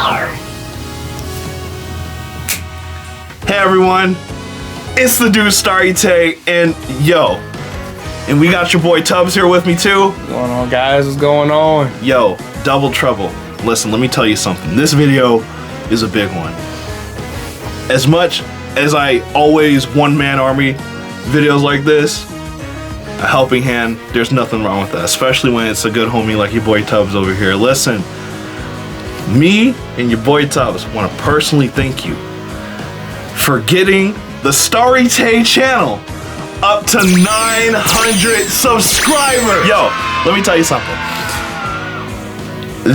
Hey everyone, it's the dude Starry Tay, and and we got your boy Tubbs here with me too. What's going on, guys? What's going on? Yo, double trouble. Listen, let me tell you something. This video is a big one. As much as I always one-man army videos like this, a helping hand, there's nothing wrong with that, especially when it's a good homie like your boy Tubbs over here. Listen, me and your boy Tubbs want to personally thank you for getting the Starry Tay channel up to 900 subscribers. Yo, let me tell you something.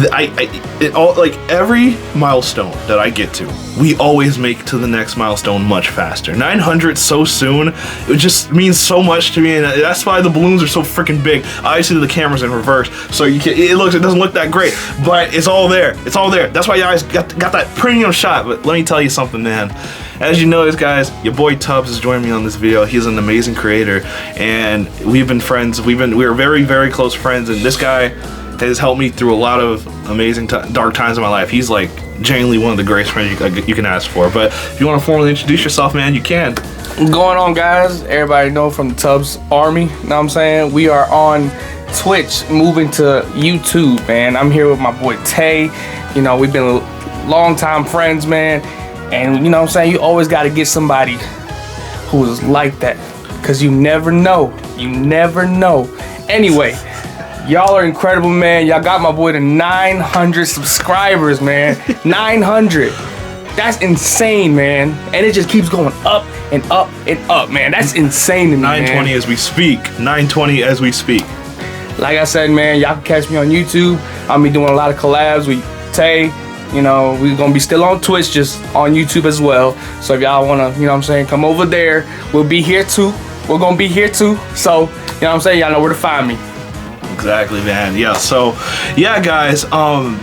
Like every milestone that I get to, we always make to the next milestone much faster. 900 so soon, it just means so much to me, and that's why the balloons are so freaking big. Obviously the camera's in reverse, so it doesn't look that great, but it's all there. It's all there. That's why you guys got that premium shot. But let me tell you something, man. As you notice, guys, your boy Tubbs is joining me on this video. He's an amazing creator, and we've been friends. We're very, very close friends, and this guy has helped me through a lot of amazing dark times in my life. He's like genuinely one of the greatest friends you can ask for. But if you want to formally introduce yourself, man, you can. What's going on, guys? Everybody know from the Tubbs Army, know what I'm saying? We are on Twitch, moving to YouTube, man. I'm here with my boy Tay. You know, we've been long-time friends, man. And you know what I'm saying? You always got to get somebody who is like that, because you never know. You never know. Anyway, y'all are incredible, man. Y'all got my boy to 900 subscribers, man. 900. That's insane, man. And it just keeps going up and up and up, man. That's insane to me, 920 man. as we speak. 920 as we speak. Like I said, man, y'all can catch me on YouTube. I'll be doing a lot of collabs with Tay. You know, we're gonna be still on Twitch, just on YouTube as well. So if y'all wanna, you know what I'm saying, come over there. We'll be here too. We're gonna be here too. So, you know what I'm saying, y'all know where to find me. Exactly, man. Yeah, so yeah, guys,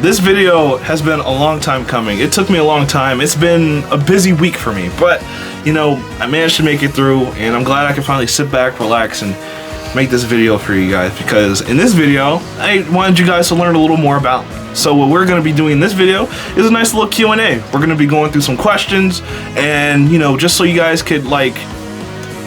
this video has been a long time coming. It took me a long time. It's been a busy week for me, but you know, I managed to make it through, and I'm glad I can finally sit back, relax, and make this video for you guys, because in this video I wanted you guys to learn a little more about me. So what we're going to be doing in this video is a nice little Q&A. We're going to be going through some questions, and you know, just so you guys could like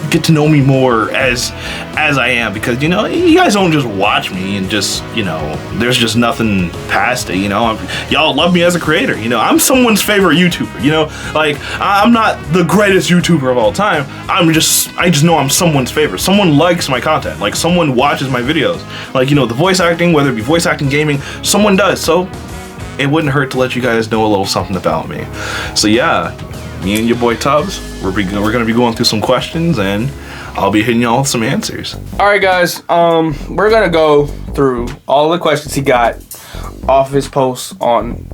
get to know me more as I am, because you know, you guys don't just watch me and just, you know, there's just nothing past it, you know. Y'all love me as a creator, you know. I'm someone's favorite YouTuber, you know. Like, I'm not the greatest YouTuber of all time. I just know I'm someone's favorite. Someone likes my content, like someone watches my videos, like, you know, the voice acting, whether it be voice acting, gaming, someone does. So it wouldn't hurt to let you guys know a little something about me. So yeah, me and your boy Tubbs, we're gonna be going through some questions, and I'll be hitting y'all with some answers. All right, guys. We're gonna go through all the questions he got off his posts on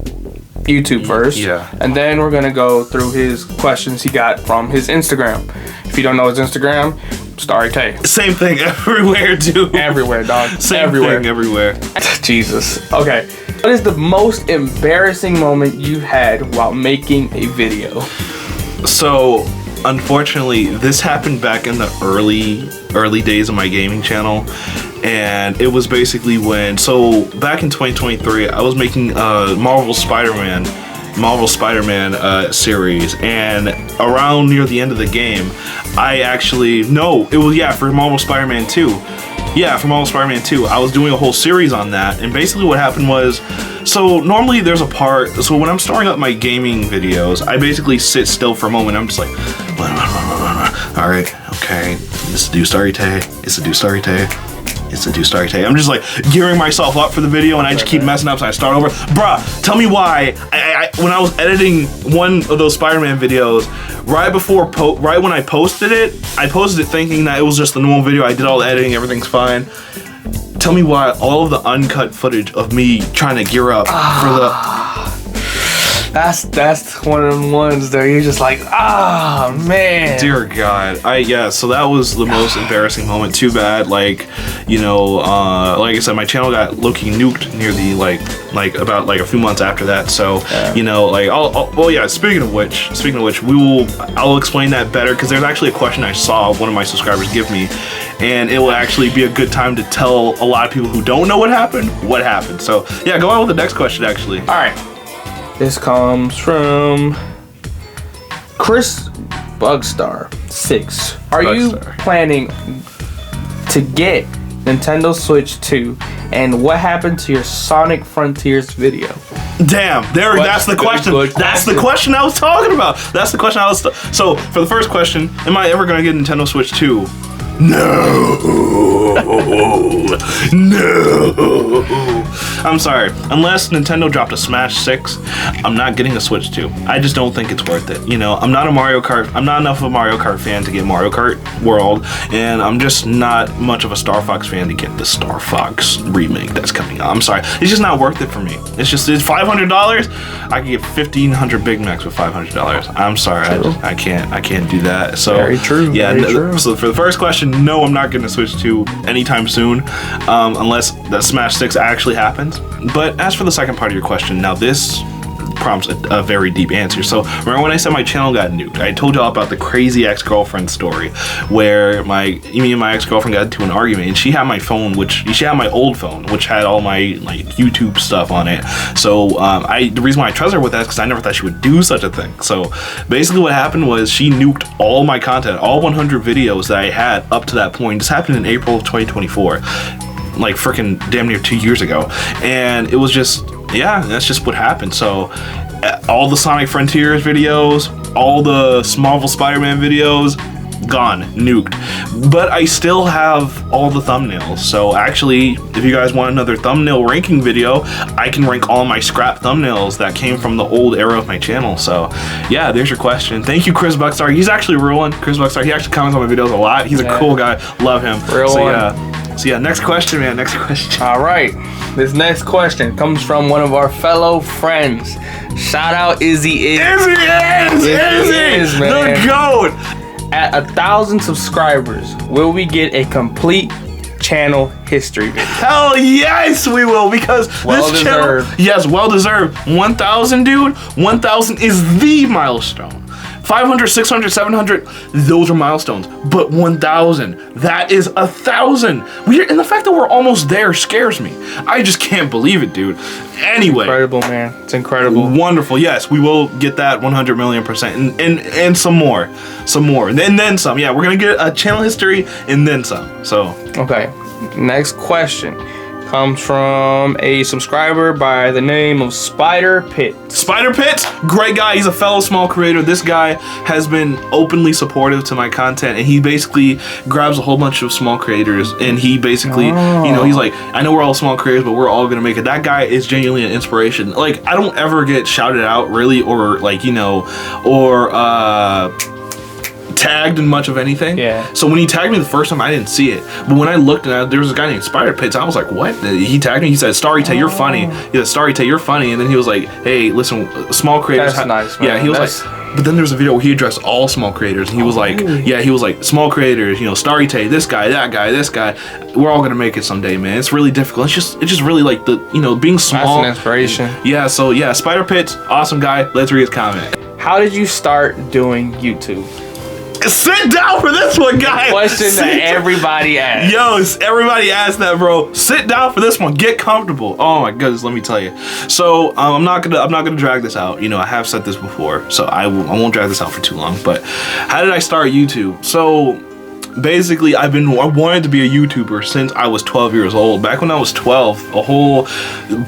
YouTube first. Yeah. And then we're gonna go through his questions he got from his Instagram. If you don't know his Instagram, Starry Tay. Same thing everywhere, dude. Everywhere, dog. Same everywhere. thing everywhere. Jesus. Okay. What is the most embarrassing moment you had while making a video? So, unfortunately, this happened back in the early days of my gaming channel, and it was basically when, so back in 2023, I was making Marvel Spider-Man series, and around near the end of the game, for Marvel Spider-Man 2. Yeah, for Marvel Spider-Man 2, I was doing a whole series on that, and basically what happened was, so normally there's a part, so when I'm starting up my gaming videos, I basically sit still for a moment. I'm just like, all right, okay, it's the dude Starry Tay, it's the dude Starry Tay, it's the dude Starry Tay. I'm just like gearing myself up for the video, and I just keep messing up, so I start over. Bruh, tell me why when I was editing one of those Spider-Man videos, right when I posted it thinking that it was just the normal video. I did all the editing, everything's fine. Tell me why all of the uncut footage of me trying to gear up for the... That's one of them ones that you're just like, man. Dear God. So that was the most embarrassing moment. Too bad, like, you know, like I said, my channel got low-key nuked near the, about a few months after that. So, yeah. You know, like, speaking of which, I'll explain that better, because there's actually a question I saw one of my subscribers give me, and it will actually be a good time to tell a lot of people who don't know what happened. So, yeah, go on with the next question, actually. All right. This comes from Chris Bugstar 6. Are you planning to get Nintendo Switch 2? And what happened to your Sonic Frontiers video? Damn, that's the question. That's the question I was talking about. That's the question I was. So for the first question, am I ever gonna get Nintendo Switch 2? No. No. I'm sorry. Unless Nintendo dropped a Smash 6, I'm not getting a Switch 2. I just don't think it's worth it. You know, I'm not enough of a Mario Kart fan to get Mario Kart World, and I'm just not much of a Star Fox fan to get the Star Fox remake that's coming out. I'm sorry. It's just not worth it for me. It's $500. I can get 1,500 Big Macs with $500. I'm sorry. I can't do that. So very true. Yeah. Very true. So for the first question, no, I'm not going to Switch 2 anytime soon, unless the Smash 6 actually happens. But as for the second part of your question, now this prompts a very deep answer. So remember when I said my channel got nuked? I told y'all about the crazy ex-girlfriend story where me and my ex-girlfriend got into an argument, and she had my phone, she had my old phone, which had all my like YouTube stuff on it. So the reason why I trust her with that is because I never thought she would do such a thing. So basically what happened was she nuked all my content, all 100 videos that I had up to that point. This happened in April of 2024. Like freaking damn near 2 years ago, and it was just, yeah, that's just what happened. So all the Sonic Frontiers videos, all the Marvel Spider-Man videos, gone, nuked. But I still have all the thumbnails. So actually, if you guys want another thumbnail ranking video, I can rank all my scrap thumbnails that came from the old era of my channel. So yeah, there's your question. Thank you, Chris Buckstar. He's actually a real one. Chris Buckstar, he actually comments on my videos a lot. He's a cool guy. Love him. Real one. So yeah, next question, man. Next question. All right, this next question comes from one of our fellow friends. Shout out Izzy is. Izzy is, man. The GOAT. At 1,000 subscribers, will we get a complete channel history video? Hell yes, we will, because this channel, yes, well deserved. 1,000, dude. 1,000 is the milestone. 500, 600, 700, those are milestones. But 1,000, that is 1,000. And the fact that we're almost there scares me. I just can't believe it, dude. Anyway. Incredible, man. It's incredible. Wonderful. Yes, we will get that 100 million%. And some more. Some more. And then some. Yeah, we're going to get a channel history and then some. So. Okay. Next question comes from a subscriber by the name of Spider Pit. Spider Pit, great guy. He's a fellow small creator. This guy has been openly supportive to my content, and he basically grabs a whole bunch of small creators, and he basically, you know, he's like, I know we're all small creators, but we're all gonna make it. That guy is genuinely an inspiration. Like, I don't ever get shouted out really, or like, you know, or tagged in much of anything. Yeah. So when he tagged me the first time, I didn't see it. But when I looked at it, there was a guy named Spider Pits. I was like, what? He tagged me. He said, Starry Tay, you're funny. He said, Starry Tay, you're funny. And then he was like, hey, listen, small creators. That's nice, man. Yeah, he was like, but then there was a video where he addressed all small creators. And he was like, yeah, he was like, small creators, you know, Starry Tay, this guy, that guy, this guy. We're all going to make it someday, man. It's really difficult. It's just really like the, you know, being small. That's an inspiration. Yeah, so yeah, Spider Pits, awesome guy. Let's read his comment. How did you start doing YouTube? Sit down for this one, guys. Question that everybody asks. Yo, everybody asks that, bro. Sit down for this one. Get comfortable. Oh my goodness, let me tell you. So I'm not gonna drag this out. You know, I have said this before, so I won't drag this out for too long. But how did I start YouTube? So basically, I wanted to be a YouTuber since I was 12 years old. Back when I was 12, a whole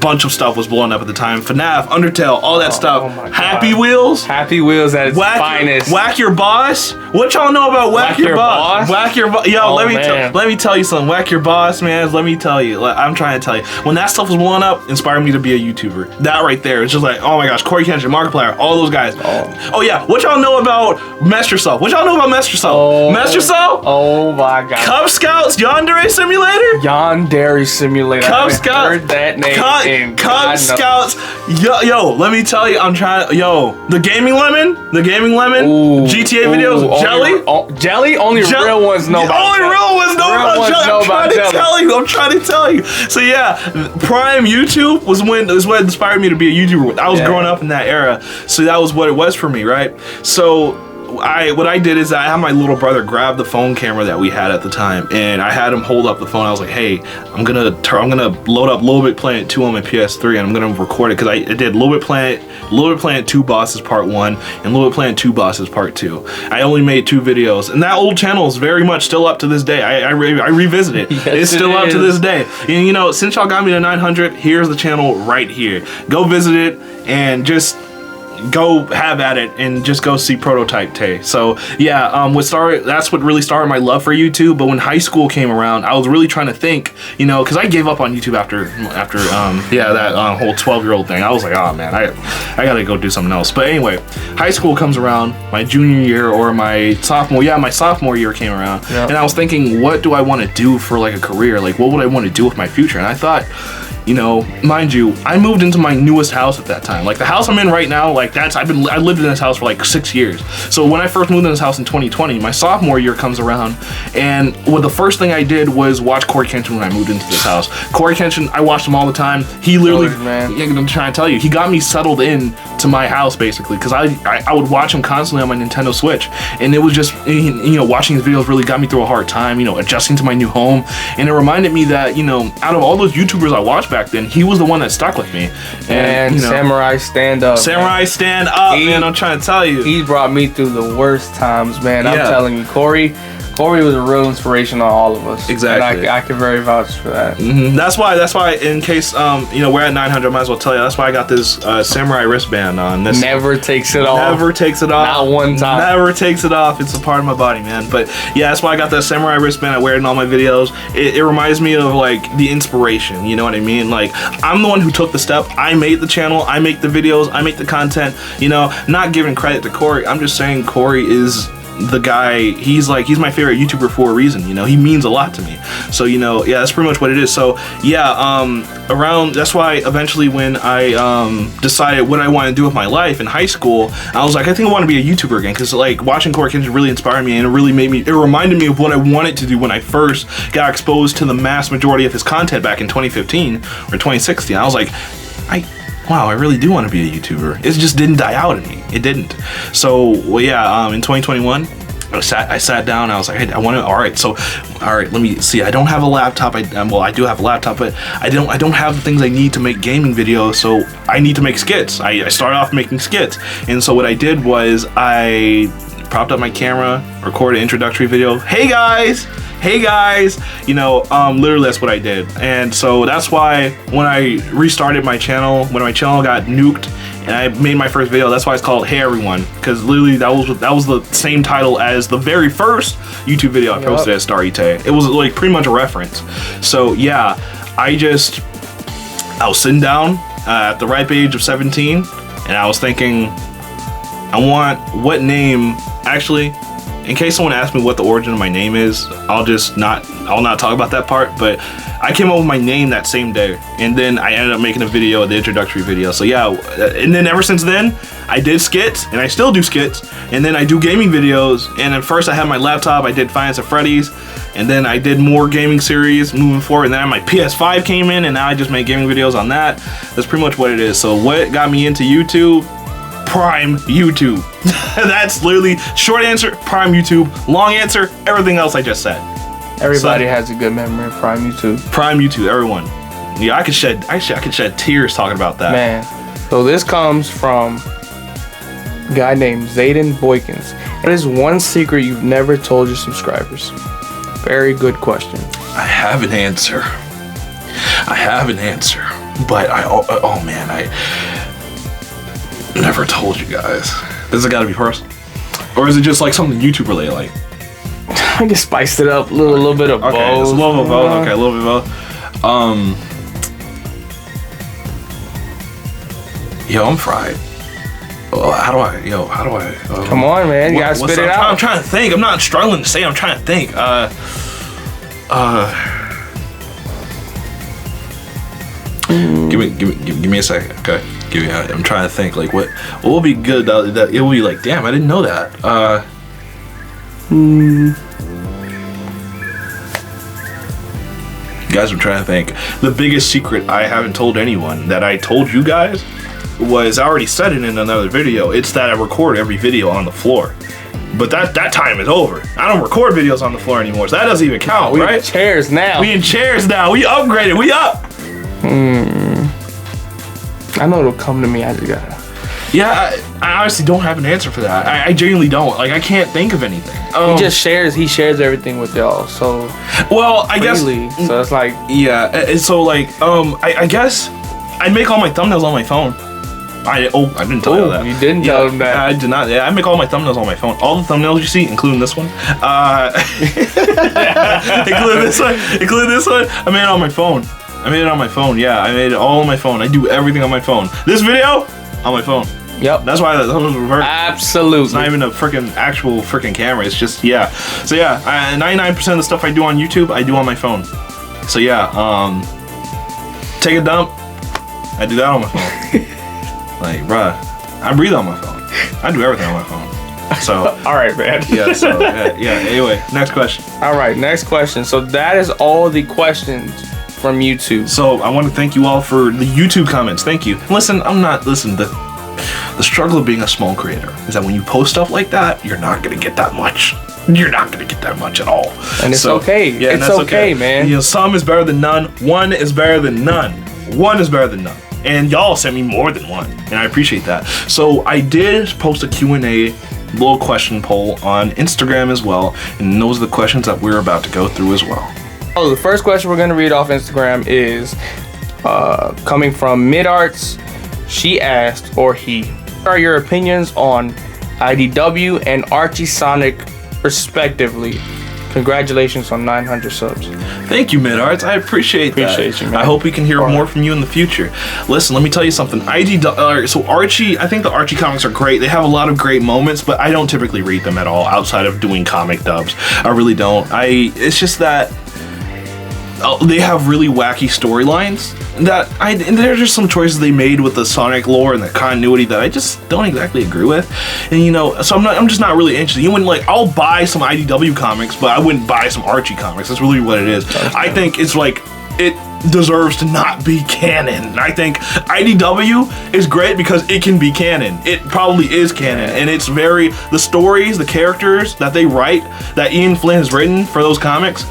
bunch of stuff was blowing up at the time. FNAF, Undertale, all that stuff. Oh Happy Wheels. Happy Wheels at its finest. Whack Your Boss. What y'all know about Whack Your Boss? Whack Your Boss. Yo, let me tell you something. Whack Your Boss, man. Let me tell you. I'm trying to tell you. When that stuff was blowing up, inspired me to be a YouTuber. That right there. It's just like, oh my gosh, Corey Kenshin, Markiplier, all those guys. Oh yeah. What y'all know about Mess Yourself? What y'all know about Mess Yourself? Mess Yourself? Oh my god. Cub Scouts Yandere Simulator? Yandere Simulator. Cub Scouts. Heard that name. Cub Scouts. Yo, let me tell you, I'm trying. Yo, the Gaming Lemon. Ooh, GTA videos. Jelly. Jelly. Only real ones know about. Only real ones know about Jelly. I'm trying to tell you. So yeah, Prime YouTube was what inspired me to be a YouTuber. I was growing up in that era, so that was what it was for me, right? So what I did is I had my little brother grab the phone camera that we had at the time, and I had him hold up the phone. I was like, hey, I'm gonna load up Little Big Planet 2 on my PS3, and I'm gonna record it, because I did Little Big Planet 2 Bosses Part 1 and Little Big Planet 2 Bosses Part 2. I only made 2 videos, and that old channel is very much still up to this day. I revisit it. Yes, it's still up to this day. And you know, since y'all got me to 900, here's the channel right here. Go visit it and just go have at it and just go see Prototype Tay. So yeah, that's what really started my love for YouTube. But when high school came around, I was really trying to think, you know, because I gave up on YouTube after that whole 12-year-old thing. I was like, oh man, I gotta go do something else. But anyway, high school comes around, my junior year or my sophomore year came around, and I was thinking, what do I want to do for like a career? Like, what would I want to do with my future? And I thought, you know, mind you, I moved into my newest house at that time. Like the house I'm in right now, like I lived in this house for like 6 years. So when I first moved in this house in 2020, my sophomore year comes around, and the first thing I did was watch Corey Kenshin when I moved into this house. Corey Kenshin, I watched him all the time. He literally, I'm trying to tell you, he got me settled in to my house basically, because I would watch him constantly on my Nintendo Switch, and it was just, you know, watching his videos really got me through a hard time, you know, adjusting to my new home. And it reminded me that, you know, out of all those YouTubers I watched back then, he was the one that stuck with me. And you know, Samurai Stand Up. Samurai Stand Up, man, I'm trying to tell you. He brought me through the worst times, man. I'm telling you, Corey was a real inspiration on all of us. Exactly. And I can very vouch for that. That's why, in case, you know, we're at 900, I might as well tell you, that's why I got this samurai wristband on. This never takes it off. Never takes it off. Not one time. Never takes it off. It's a part of my body, man. But yeah, that's why I got that samurai wristband. I wear it in all my videos. It reminds me of like the inspiration, you know what I mean? Like, I'm the one who took the step. I made the channel. I make the videos. I make the content. You know, not giving credit to Corey. I'm just saying Corey is the guy. He's my favorite YouTuber for a reason, you know. He means a lot to me. So, you know, yeah, that's pretty much what it is. So yeah, that's why eventually when I decided what I want to do with my life in high school, I was like, I think I want to be a YouTuber again, because like watching Corey Kenshin really inspired me, and it reminded me of what I wanted to do when I first got exposed to the mass majority of his content back in 2015 or 2016. I was like, wow, I really do want to be a YouTuber. It just didn't die out in me. It didn't. So, well, yeah, in 2021, I sat down, I was like, hey, all right, let me see. I don't have a laptop. I do have a laptop, but I don't have the things I need to make gaming videos, so I need to make skits. I started off making skits. And so what I did was I propped up my camera, recorded an introductory video. Hey guys, you know, literally that's what I did. And so that's why when I restarted my channel, when my channel got nuked and I made my first video, that's why it's called Hey Everyone, because literally that was the same title as the very first YouTube video I posted at Starry Tay. It was like pretty much a reference. So yeah, I was sitting down at the ripe age of 17, and I was thinking, what name, actually, in case someone asks me what the origin of my name is, I'll not talk about that part, but I came up with my name that same day, and then I ended up making a video, the introductory video. So yeah, and then ever since then, I did skits, and I still do skits, and then I do gaming videos. And at first I had my laptop, I did Five Nights at Freddy's, and then I did more gaming series moving forward, and then my PS5 came in, and now I just make gaming videos on that. That's pretty much what it is. So what got me into YouTube? Prime YouTube. That's literally short answer, Prime YouTube. Long answer, everything else I just said. Everybody has a good memory of Prime YouTube. Prime YouTube, everyone. Yeah, I could shed tears talking about that. Man. So this comes from a guy named Zayden Boykins. What is one secret you've never told your subscribers? Very good question. I have an answer. But I never told you guys. Does it gotta be personal? Or is it just like something YouTube related, like? I just spiced it up, a little bit of both. Okay, it's a little bit of both. Okay, a little bit of both. Yo, I'm fried. How do I? Come on, man. You gotta spit it out. I'm trying to think. I'm not struggling to say. I'm trying to think. Give me a second. Okay. I'm trying to think, like, what will be good that it will be like, damn, I didn't know that. Guys, I'm trying to think. The biggest secret I haven't told anyone that I told you guys was, I already said it in another video, it's that I record every video on the floor. But that time is over. I don't record videos on the floor anymore, so that doesn't even count, We right? in chairs now. We in chairs now. We upgraded. We up. I know it'll come to me. I just gotta. Yeah, I honestly don't have an answer for that. I genuinely don't. Like, I can't think of anything. He shares everything with y'all. So well, I freely. guess. So it's like, Yeah. It's so like I guess I make all my thumbnails on my phone. I didn't tell you that. You didn't tell them that. I did not. Yeah, I make all my thumbnails on my phone. All the thumbnails you see, including this one, including this one, I made it on my phone. Yeah, I made it all on my phone. I do everything on my phone. This video, on my phone. Yep. That's why that was reversed. Absolutely. It's not even a actual camera. It's just, yeah. So yeah, 99% of the stuff I do on YouTube, I do on my phone. So yeah, take a dump, I do that on my phone. Like, bruh, I breathe on my phone. I do everything on my phone. So. All right, man. Yeah, so, yeah. Anyway, next question. All right, next question. So that is all the questions from YouTube. So I want to thank you all for the YouTube comments. Thank you. Listen, the struggle of being a small creator is that when you post stuff like that, you're not going to get that much. You're not going to get that much at all. And it's okay. Yeah, it's okay, man. You know, some is better than none. One is better than none. One is better than none. And y'all sent me more than one, and I appreciate that. So I did post a Q&A little question poll on Instagram as well, and those are the questions that we're about to go through as well. Oh, the first question we're going to read off Instagram is coming from Midarts. She asked, or he, what are your opinions on IDW and Archie Sonic respectively? Congratulations on 900 subs. Thank you, Midarts. I appreciate that. You, man. I hope we can hear more from you in the future. Listen, let me tell you something. So Archie, I think the Archie comics are great. They have a lot of great moments, but I don't typically read them at all outside of doing comic dubs. I really don't. It's just that they have really wacky storylines and there's just some choices they made with the Sonic lore and the continuity that I just don't exactly agree with. And you know, so I'm just not really interested. You wouldn't like, I'll buy some IDW comics, but I wouldn't buy some Archie comics. That's really what it is. I think it's like, it deserves to not be canon. And I think IDW is great because it can be canon. It probably is canon, and it's the stories, the characters that they write, that Ian Flynn has written for those comics,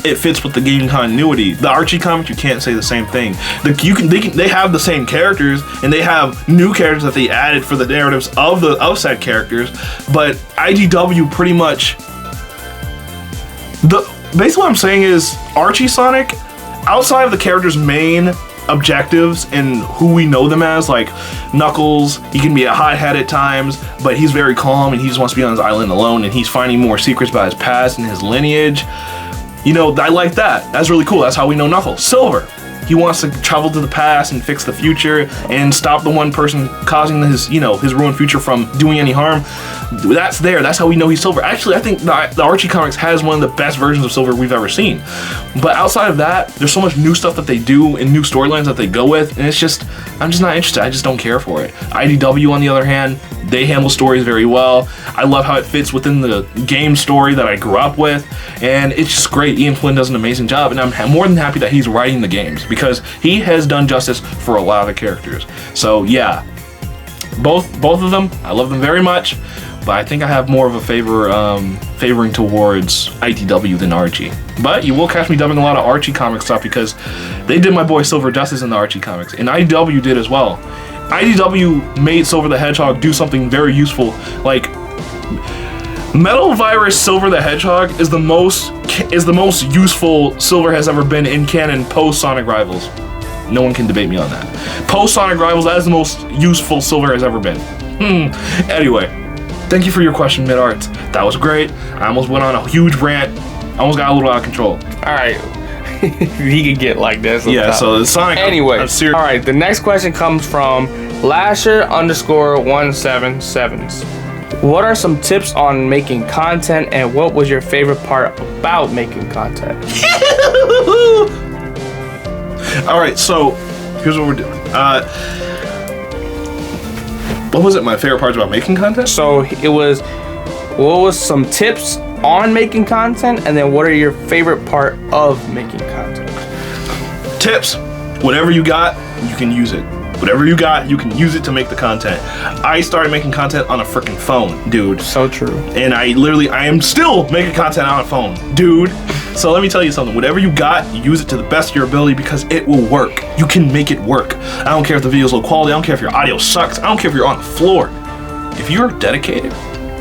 it fits with the game continuity. The Archie comics, you can't say the same thing. They have the same characters, and they have new characters that they added for the narratives of said characters. But IDW pretty much, basically what I'm saying is Archie Sonic, outside of the characters' main objectives and who we know them as, like Knuckles, he can be a hothead at times, but he's very calm and he just wants to be on his island alone, and he's finding more secrets about his past and his lineage. You know, I like that. That's really cool. That's how we know Knuckles. Silver, he wants to travel to the past and fix the future and stop the one person causing his ruined future from doing any harm. That's there. That's how we know he's Silver. Actually, I think the Archie comics has one of the best versions of Silver we've ever seen. But outside of that, there's so much new stuff that they do and new storylines that they go with, and I'm just not interested. I just don't care for it. IDW, on the other hand, they handle stories very well. I love how it fits within the game story that I grew up with, and it's just great. Ian Flynn does an amazing job, and I'm more than happy that he's writing the games because he has done justice for a lot of the characters. So yeah, both of them, I love them very much, but I think I have more of a favoring towards IDW than Archie. But you will catch me dubbing a lot of Archie comic stuff because they did my boy Silver justice in the Archie comics, and IDW did as well. IDW made Silver the Hedgehog do something very useful. Like, Metal Virus Silver the Hedgehog is the most useful Silver has ever been in canon post Sonic Rivals. No one can debate me on that. Post Sonic Rivals, that is the most useful Silver has ever been. Anyway, thank you for your question, Midarts. That was great. I almost went on a huge rant. I almost got a little out of control. All right. He could get like this. Yeah, so the Sonic. Anyway, all right. The next question comes from Lasher_177. What are some tips on making content, and what was your favorite part about making content? All right, so here's what we're doing. What was it? My favorite parts about making content? So it was, what was some tips on making content, and then what are your favorite part of making content? Tips. Whatever you got, you can use it. Whatever you got, you can use it to make the content. I started making content on a freaking phone, dude. So true. And I am still making content on a phone, dude. So let me tell you something. Whatever you got, use it to the best of your ability because it will work. You can make it work. I don't care if the video's low quality. I don't care if your audio sucks. I don't care if you're on the floor. If you're dedicated,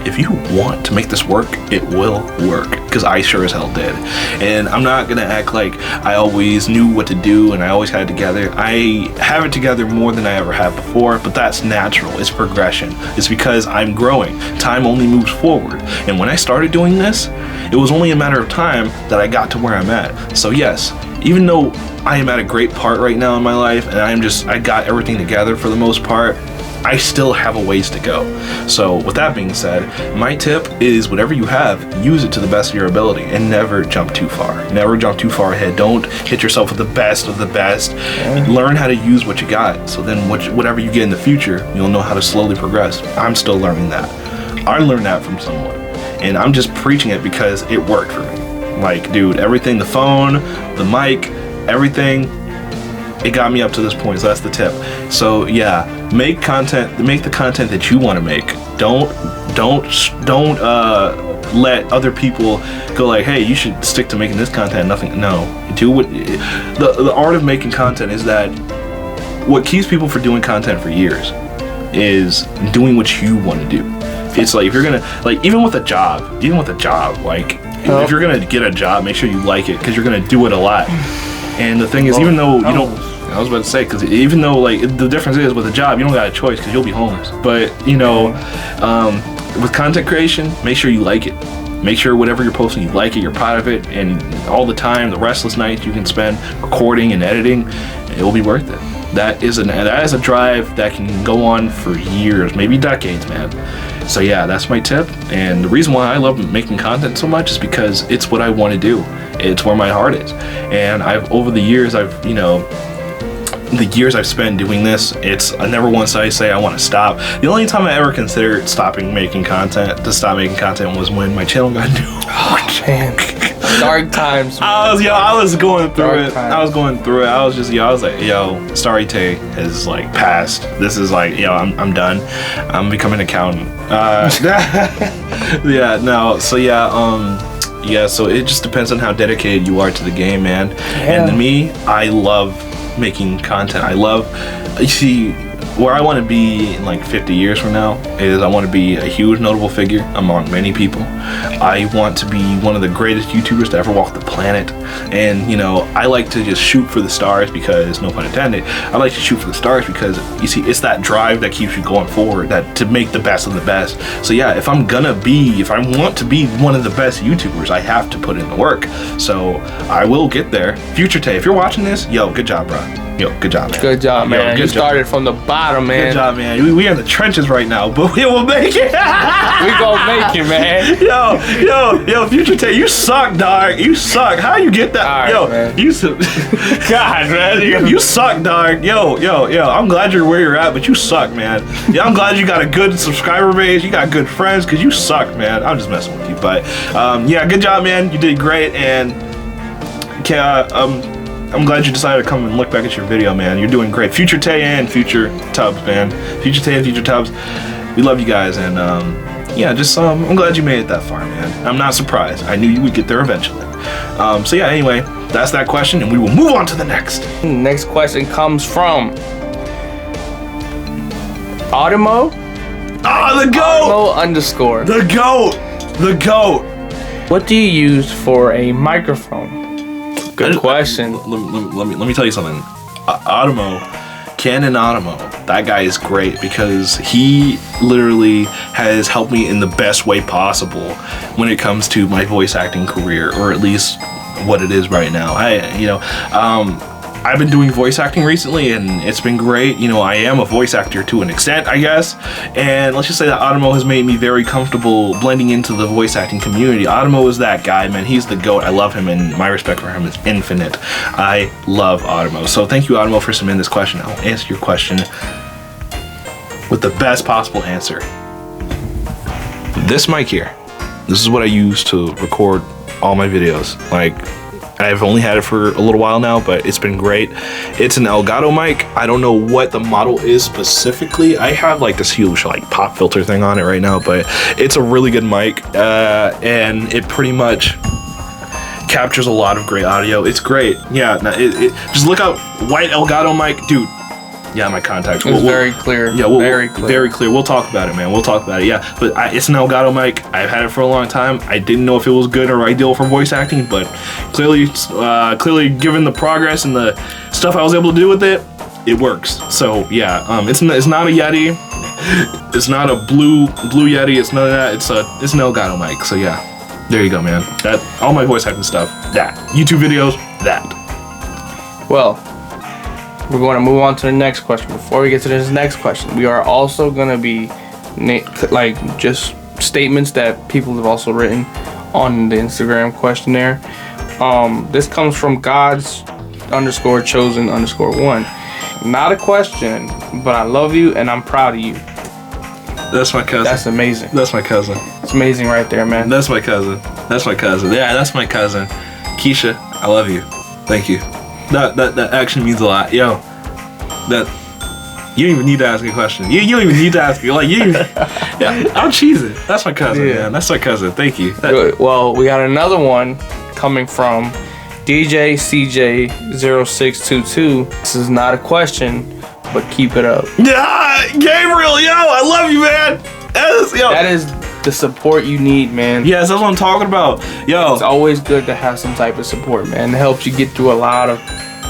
if you want to make this work, it will work, because I sure as hell did. And I'm not gonna act like I always knew what to do and I always had it together. I have it together more than I ever have before, but that's natural. It's progression. It's because I'm growing. Time only moves forward. And when I started doing this, it was only a matter of time that I got to where I'm at. So yes, even though I am at a great part right now in my life and I got everything together for the most part, I still have a ways to go. So with that being said, my tip is whatever you have, use it to the best of your ability and never jump too far. Never jump too far ahead. Don't hit yourself with the best of the best. Learn how to use what you got. So then whatever you get in the future, you'll know how to slowly progress. I'm still learning that. I learned that from someone. And I'm just preaching it because it worked for me. Like, dude, everything, the phone, the mic, everything, it got me up to this point. So that's the tip. So yeah, make the content that you want to make. Don't let other people go like, hey, you should stick to making this content. Nothing. No, do what the art of making content is. That what keeps people from doing content for years is doing what you want to do. It's like, if you're gonna, like, even with a job, like, if you're gonna get a job, make sure you like it, because you're gonna do it a lot. And the thing is, even though you don't, I was about to say, because even though, like, the difference is with a job, you don't got a choice because you'll be homeless. But, you know, with content creation, make sure you like it. Make sure whatever you're posting, you like it, you're proud of it, and all the time, the restless nights you can spend recording and editing, it will be worth it. That is a drive that can go on for years, maybe decades, man. So yeah, that's my tip. And the reason why I love making content so much is because it's what I want to do. It's where my heart is. And over the years, the years I've spent doing this, I never once I say I want to stop. The only time I ever considered stop making content was when my channel got new. Oh man, dark times. Man. I was going through it. Times. I was going through it. I was like, yo, Starry Tay has like passed. This is like, yo, I'm done. I'm becoming an accountant. Yeah, no. So yeah, so it just depends on how dedicated you are to the game, man. Yeah. And to me, I love making content. You see, where I want to be in like 50 years from now is I want to be a huge notable figure among many people. I want to be one of the greatest YouTubers to ever walk the planet. And you know, I like to just shoot for the stars because, no pun intended, I like to shoot for the stars because, you see, it's that drive that keeps you going forward, that to make the best of the best. So yeah, if I want to be one of the best YouTubers, I have to put in the work. So I will get there. Future Tay, if you're watching this, yo, good job, bro. Yo, good job, man. Good job, man. You started from the bottom, man. Good job, man. We are in the trenches right now, but we will make it. We gonna make it, man. Yo, Future Tay, you suck, dog. You suck. How you get that? Right, yo, man. God, man, you suck, dog. Yo. I'm glad you're where you're at, but you suck, man. Yeah, I'm glad you got a good subscriber base. You got good friends, because you suck, man. I'm just messing with you, but yeah, good job, man. You did great, and I'm glad you decided to come and look back at your video, man. You're doing great. Future Tay and Future Tubbs, man. Future Tay and Future Tubbs, we love you guys, and yeah, just I'm glad you made it that far, man. I'm not surprised. I knew you would get there eventually. So yeah, anyway, that's that question, and we will move on to the next. Next question comes from Automo. Oh, the GOAT! Automo_. The GOAT! What do you use for a microphone? Good question. Let me tell you something. Canon Automo, that guy is great because he literally has helped me in the best way possible when it comes to my voice acting career, or at least what it is right now. I've been doing voice acting recently, and it's been great. You know, I am a voice actor to an extent, I guess. And let's just say that Automo has made me very comfortable blending into the voice acting community. Automo is that guy, man. He's the GOAT. I love him, and my respect for him is infinite. I love Automo. So thank you, Automo, for submitting this question. I'll answer your question with the best possible answer. This mic here, this is what I use to record all my videos. Like, I've only had it for a little while now, but it's been great. It's an Elgato mic. I don't know what the model is specifically. I have like this huge like pop filter thing on it right now, but it's a really good mic, and it pretty much captures a lot of great audio. It's great. Yeah, just look up white Elgato mic, dude. Yeah, my contacts. It's very clear. Yeah, very clear. Very clear. We'll talk about it, man. We'll talk about it. Yeah, but it's an Elgato mic. I've had it for a long time. I didn't know if it was good or ideal for voice acting, but clearly, given the progress and the stuff I was able to do with it, it works. So yeah, it's not a Yeti. It's not a blue Yeti. It's none of that. It's an Elgato mic. So yeah, there you go, man. That all my voice acting stuff. That YouTube videos. That. Well, we're going to move on to the next question. Before we get to this next question, we are also going to be like just statements that people have also written on the Instagram questionnaire. This comes from Gods_chosen_1. Not a question, but I love you and I'm proud of you. That's my cousin. That's amazing. That's my cousin. It's amazing right there, man. That's my cousin. That's my cousin. Yeah, that's my cousin. Keisha, I love you. Thank you. That actually means a lot. Yo, that you don't even need to ask a question. You don't even need to ask me. Like yeah, I'm cheesing. That's my cousin, man. That's my cousin. Thank you. Well, we got another one coming from DJ CJ0622. This is not a question, but keep it up. Yeah, Gabriel, yo, I love you, man. That is the support you need, man. Yes, that's what I'm talking about. Yo, it's always good to have some type of support, man. It helps you get through a lot of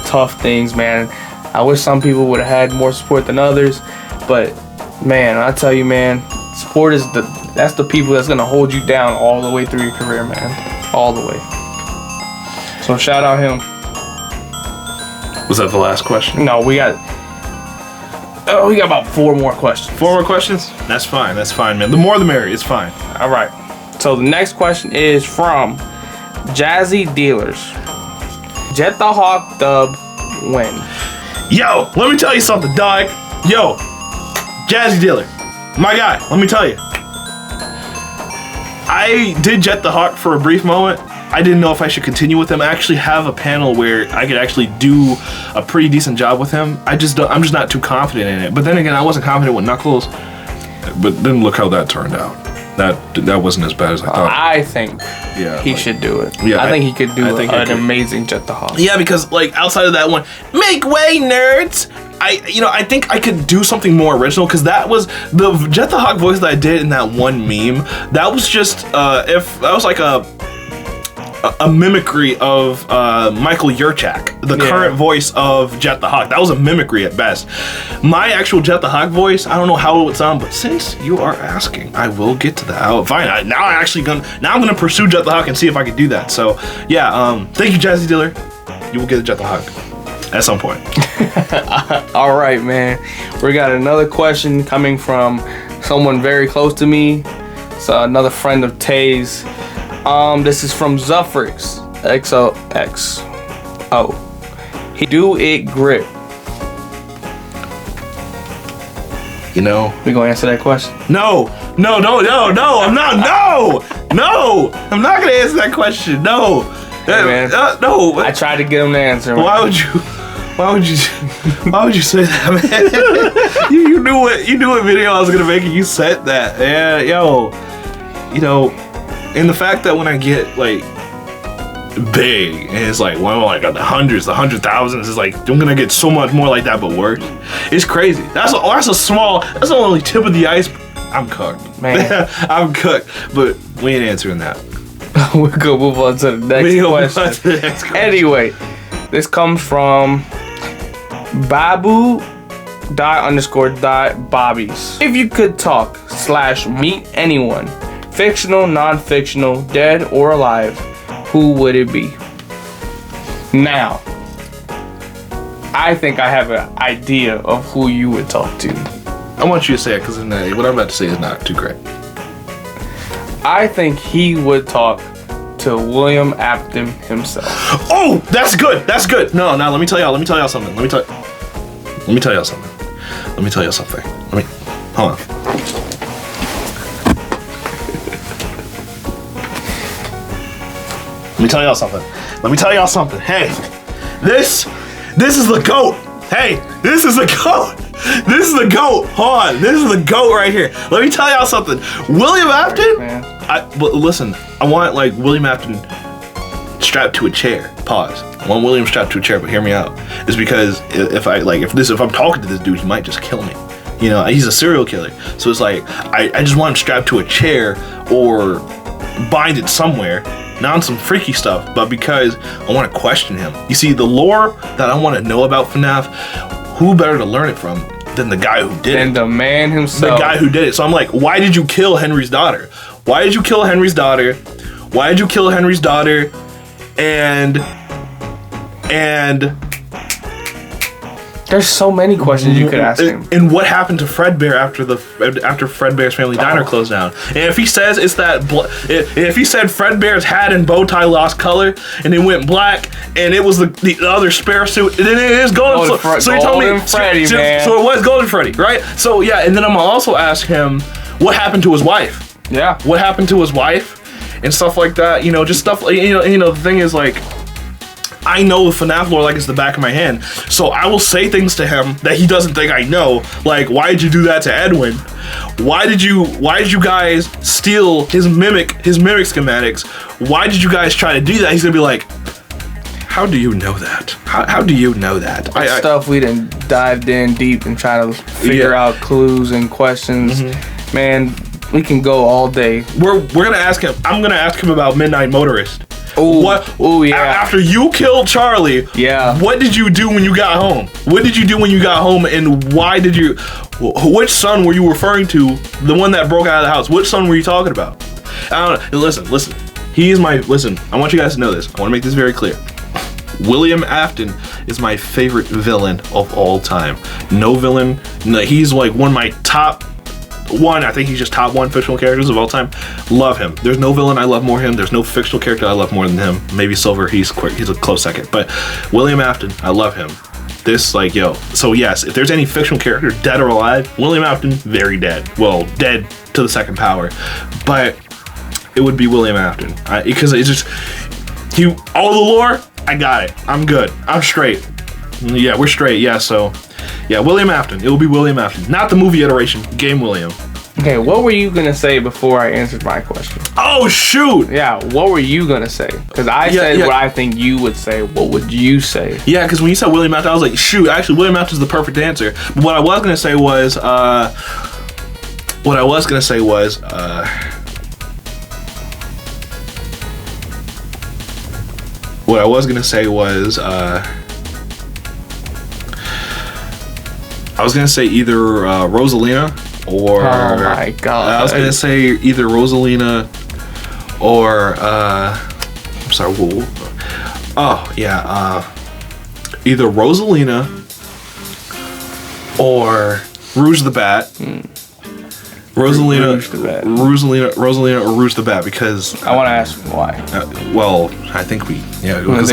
tough things, man. I wish some people would have had more support than others, but man, I tell you, man, support is that's the people that's gonna hold you down all the way through your career, man. All the way. So shout out him. Was that the last question? No, we got about 4 more questions. 4 more questions? That's fine, man. The more the merrier, it's fine. All right. So the next question is from Jazzy Dealers. Jet the Hawk dub when? Yo, let me tell you something, dog. Yo, Jazzy Dealer, my guy, let me tell you. I did Jet the Hawk for a brief moment. I didn't know if I should continue with him. I actually have a panel where I could actually do a pretty decent job with him. I'm just not too confident in it. But then again, I wasn't confident with Knuckles. But then look how that turned out. That wasn't as bad as I thought. I think he should do it. Yeah, I think he could do an amazing Jet the Hawk. Yeah, because like outside of that one, make way, nerds. I think I could do something more original, because that was the Jet the Hawk voice that I did in that one meme. That was just if that was like a mimicry of Michael Yurchak, the current voice of Jet the Hawk. That was a mimicry at best. My actual Jet the Hawk voice, I don't know how it would sound, but since you are asking, I will get to that. Fine. Now I'm gonna pursue Jet the Hawk and see if I can do that. So yeah, thank you, Jazzy Dealer. You will get a Jet the Hawk at some point. All right, man. We got another question coming from someone very close to me. It's another friend of Tay's. This is from Zuffrix XOXO. He do it grip. You know, we gonna answer that question? No, I'm not. No, I'm not gonna answer that question. No, hey, man. No. I tried to get him to answer. Why would you say that, man? you knew what video I was gonna make, and you said that. Yeah, yo, you know. And the fact that when I get like big and it's like the hundreds, the 100,000s, it's like I'm gonna get so much more like that, but worse. It's crazy. That's the only tip of the iceberg. I'm cooked, man. I'm cooked. But we ain't answering that. We're gonna move on to the next question. Anyway, this comes from Babu._Bobbies. If you could talk / meet anyone, fictional, non-fictional, dead or alive, who would it be? Now, I think I have an idea of who you would talk to. I want you to say it, because what I'm about to say is not too great. I think he would talk to William Afton himself. Oh, that's good. That's good. No, let me tell y'all something. Hold on. Let me tell y'all something. Let me tell y'all something. Hey, this is the GOAT. Hey, this is the GOAT. This is the GOAT. Hold on. This is the GOAT right here. Let me tell y'all something. William Afton. But listen, I want like William Afton strapped to a chair. Pause. I want William strapped to a chair, but hear me out. It's because if I'm talking to this dude, he might just kill me. You know, he's a serial killer. So it's like I just want him strapped to a chair or binded somewhere. Not on some freaky stuff, but because I want to question him. You see, the lore that I want to know about FNAF, who better to learn it from than the guy who did it? And the man himself. The guy who did it. So I'm like, why did you kill Henry's daughter? Why did you kill Henry's daughter? Why did you kill Henry's daughter? And there's so many questions you could ask him. And what happened to Fredbear after Fredbear's Family Diner closed down? And if he says it's that, if he said Fredbear's hat and bow tie lost color and it went black and it was the other spare suit, then it is Golden Freddy. So you told me, Freddy, man. So it was Golden Freddy, right? So yeah, and then I'm gonna also ask him what happened to his wife. Yeah. What happened to his wife and stuff like that? You know, just stuff like you know. The thing is like, I know the FNAF lore like it's the back of my hand, so I will say things to him that he doesn't think I know. Like, why did you do that to Edwin? Why did you guys steal his mimic schematics? Why did you guys try to do that? He's gonna be like, how do you know that? How do you know that? Stuff we done dived in deep and try to figure out clues and questions. Man, we can go all day. We're gonna ask him. I'm gonna ask him about Midnight Motorist. Oh yeah. After you killed Charlie, yeah. What did you do when you got home? What did you do when you got home, and why did you? Which son were you referring to? The one that broke out of the house. Which son were you talking about? I don't know. Listen. He is my. Listen. I want you guys to know this. I want to make this very clear. William Afton is my favorite villain of all time. No villain. No, he's like one of my top. I think he's just top one fictional characters of all time. Love him. There's no villain I love more than him. There's no fictional character I love more than him. Maybe Silver, he's a close second. But William Afton, I love him. This, like, yo. So yes, if there's any fictional character, dead or alive, William Afton, very dead. Well, dead to the second power. But it would be William Afton. Because it's just, all the lore, I got it. I'm good. I'm straight. Yeah, we're straight. Yeah, so... yeah, William Afton. It will be William Afton. Not the movie iteration. Game William. Okay, what were you going to say before I answered my question? Oh, shoot! Yeah, what were you going to say? Because I said what I think you would say. What would you say? Yeah, because when you said William Afton, I was like, shoot, actually, William Afton is the perfect answer. But what I was going to say was, I was gonna say either Rosalina or... oh my god. I was gonna say either Rosalina or I'm sorry. Oh yeah. Either Rosalina or Rouge the Bat. Rosalina or Rouge the Bat, because I want to ask why. Well, I think because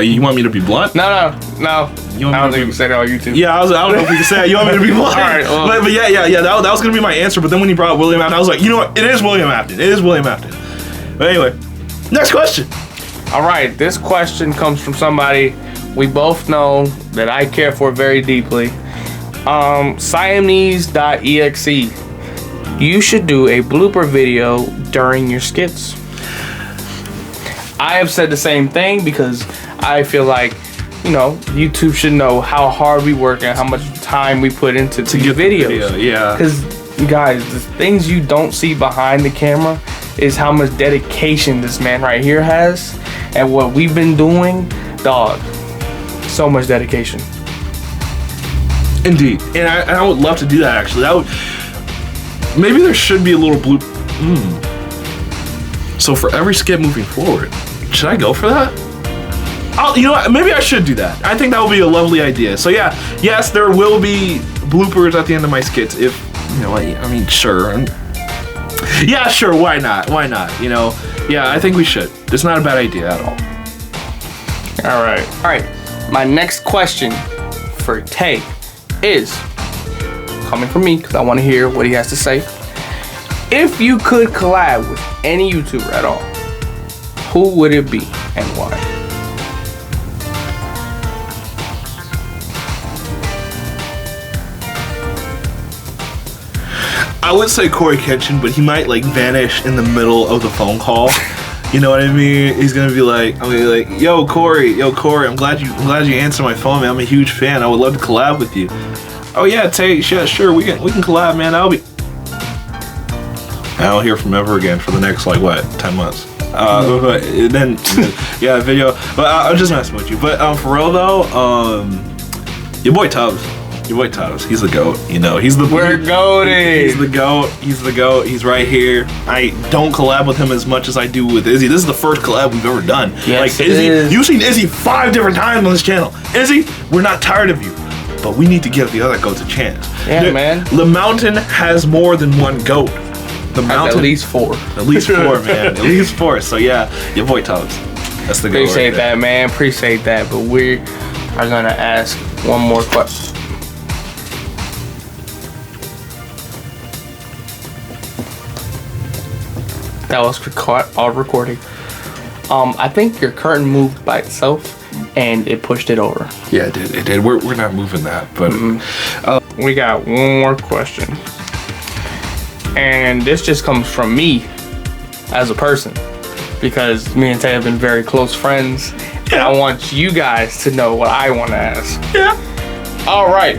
you want me to be blunt? No. I don't think you can say that on YouTube. Yeah, I don't know if we can say it. You want me to be blunt? All right. Well, but yeah. That was gonna be my answer. But then when you brought up William Afton, I was like, you know what? It is William Afton. But anyway, next question. All right, this question comes from somebody we both know that I care for very deeply. Siamese.exe. You should do a blooper video during your skits. I have said the same thing because I feel like, YouTube should know how hard we work and how much time we put into these videos. Video, yeah. Because, guys, the things you don't see behind the camera is how much dedication this man right here has, and what we've been doing, dog. So much dedication. Indeed, and I would love to do that. Actually, maybe there should be a little blue. So for every skit moving forward, should I go for that? You know what? Maybe I should do that. I think that would be a lovely idea. So yeah, yes, there will be bloopers at the end of my skits. If sure. Yeah, sure. Why not? Yeah, I think we should. It's not a bad idea at all. All right. My next question for Tay is coming from me because I want to hear what he has to say. If you could collab with any YouTuber at all, who would it be and why? I would say Corey Kitchen, but he might like vanish in the middle of the phone call. You know what I mean? He's gonna be like, I'm gonna be like, yo Corey, I'm glad you answered my phone, man. I'm a huge fan. I would love to collab with you. Oh yeah, Tay, yeah, sure, we can collab, man. I don't hear from ever again for the next like what, 10 months. But then yeah, video. But I'm just messing with you. But for real though, your boy Tubbs. He's the GOAT, you know. We're goated. He's the GOAT. He's right here. I don't collab with him as much as I do with Izzy. This is the first collab we've ever done. Yes, like Izzy, you've seen Izzy 5 different times on this channel. Izzy, we're not tired of you, but we need to give the other GOATs a chance. Yeah, man. The Mountain has more than one GOAT. The Mountain at least 4. At least 4, man. At least 4. So yeah, your boy Tubbs. That's the GOAT. Appreciate that, man. Appreciate that. But we are gonna ask one more question. That was all recording. I think your curtain moved by itself and it pushed it over. Yeah, it did. We're not moving that, but we got one more question. And this just comes from me as a person, because me and Tay have been very close friends. Yeah. And I want you guys to know what I want to ask. Yeah. All right.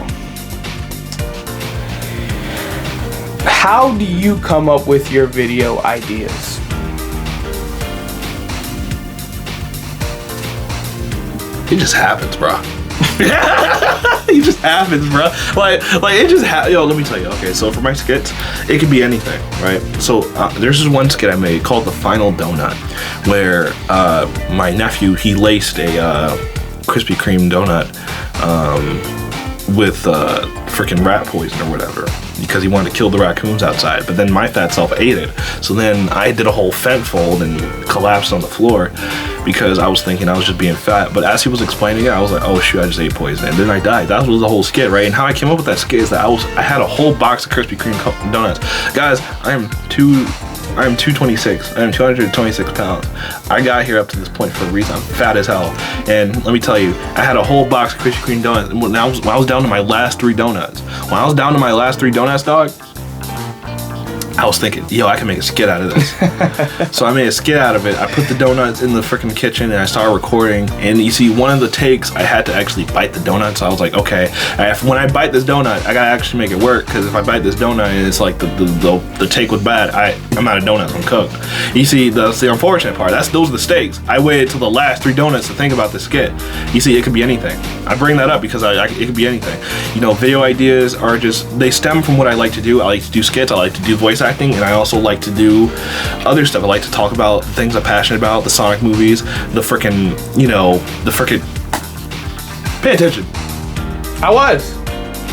How do you come up with your video ideas? It just happens, bro. It just happens, bro. Like it just Yo, let me tell you. Okay, so for my skits, it could be anything, right? So there's this one skit I made called The Final Donut, where my nephew, he laced a Krispy Kreme donut with freaking rat poison or whatever, because he wanted to kill the raccoons outside. But then my fat self ate it. So then I did a whole fent fold and collapsed on the floor because I was thinking I was just being fat. But as he was explaining it, I was like, oh shoot, I just ate poison. And then I died. That was the whole skit, right? And how I came up with that skit is that I had a whole box of Krispy Kreme donuts. Guys, I'm 226. I'm 226 pounds. I got here up to this point for a reason. I'm fat as hell. And let me tell you, I had a whole box of Krispy Kreme donuts. And when I was down to my last 3 donuts. When I was down to my last 3 donuts, dog, I was thinking, yo, I can make a skit out of this. So I made a skit out of it. I put the donuts in the freaking kitchen and I started recording. And you see, one of the takes, I had to actually bite the donut. So I was like, okay, when I bite this donut, I gotta actually make it work. Because if I bite this donut and it's like the take was bad, I'm out of donuts, I'm cooked. You see, that's the unfortunate part. Those are the stakes. I waited till the last 3 donuts to think about the skit. You see, it could be anything. I bring that up because it could be anything. You know, video ideas are they stem from what I like to do. I like to do skits, I like to do voice acting, and I also like to do other stuff. I like to talk about things I'm passionate about, the Sonic movies, the frickin', pay attention. I was.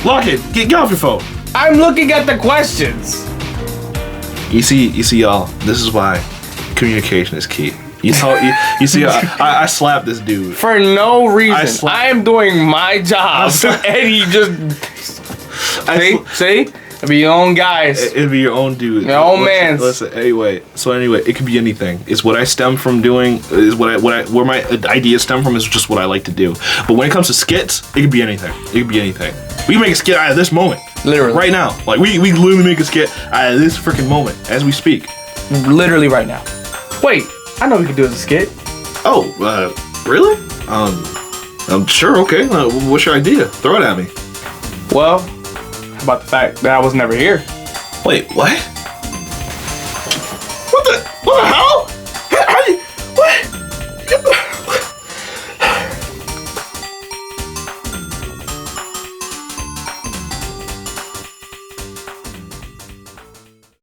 Lock it. Get off your phone. I'm looking at the questions. You see, y'all, this is why communication is key. You see, I slapped this dude. For no reason. I am doing my job. And he just... See? It'd be your own guys. It'd be your own dude. Your own man. Listen, anyway, it could be anything. It's what I stem from doing, is where my ideas stem from is just what I like to do. But when it comes to skits, it could be anything. It could be anything. We can make a skit out of this moment. Literally. Right now. Like, we literally make a skit out of this freaking moment as we speak. Literally right now. Wait, I know we could do it as a skit. Oh, really? I'm sure, okay. What's your idea? Throw it at me. Well, about the fact that I was never here. Wait, what?